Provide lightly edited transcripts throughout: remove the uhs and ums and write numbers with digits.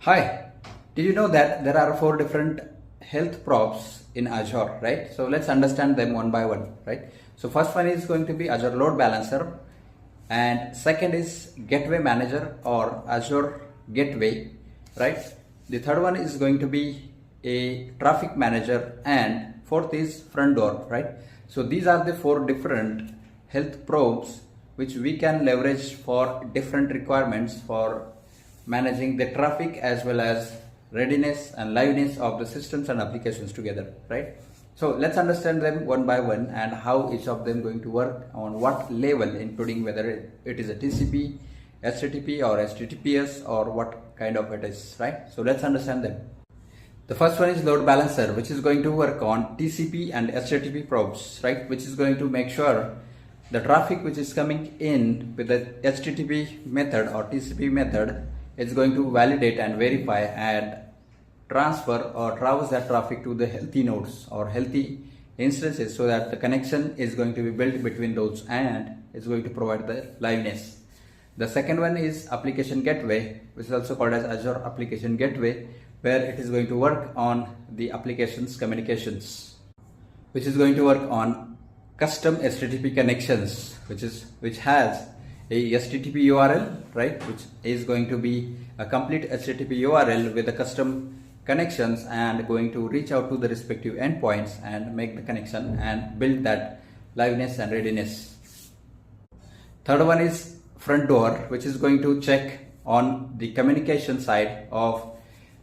Hi, did you know that there are four different health props in Azure, right? So let's understand them one by one, right? So first one is going to be Azure Load Balancer, and second is Gateway Manager or Azure Gateway, right? The third one is going to be a Traffic Manager, and fourth is Front Door, right? So these are the four different health probes which we can leverage for different requirements for managing the traffic as well as readiness and liveness of the systems and applications together, right? So let's understand them one by one and how each of them going to work on what level, including whether it is a TCP, HTTP or HTTPS or what kind of it is, right? So let's understand them. The first one is load balancer, which is going to work on TCP and HTTP probes, right? Which is going to make sure the traffic which is coming in with the HTTP method or TCP method is going to validate and verify and transfer or traverse that traffic to the healthy nodes or healthy instances, so that the connection is going to be built between those and is going to provide the liveness. The second one is application gateway, which is also called as Azure application gateway, where it is going to work on the applications communications, which is going to work on custom HTTP connections, which has a HTTP URL, right, which is going to be a complete HTTP URL with the custom connections and going to reach out to the respective endpoints and make the connection and build that liveness and readiness. Third one is front door, which is going to check on the communication side of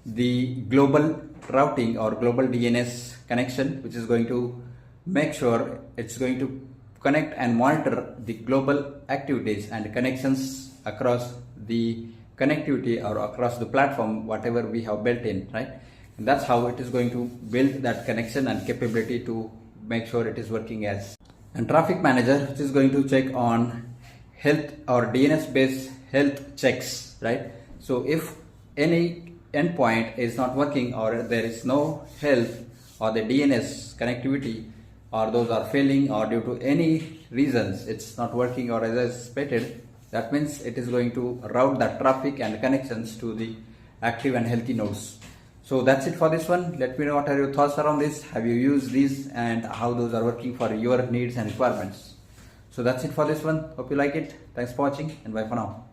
the global routing or global DNS connection, which is going to make sure it's going to connect and monitor the global activities and connections across the connectivity or across the platform, whatever we have built in, right? And that's how it is going to build that connection and capability to make sure it is working as. And traffic manager, which is going to check on health or DNS based health checks, right? So if any endpoint is not working or there is no health or the DNS connectivity, or those are failing or due to any reasons it's not working or as expected, that means it is going to route that traffic and connections to the active and healthy nodes. So that's it for this one. Let me know what are your thoughts around this. Have you used these and how those are working for your needs and requirements? So that's it for this one. Hope you like it. Thanks for watching and bye for now.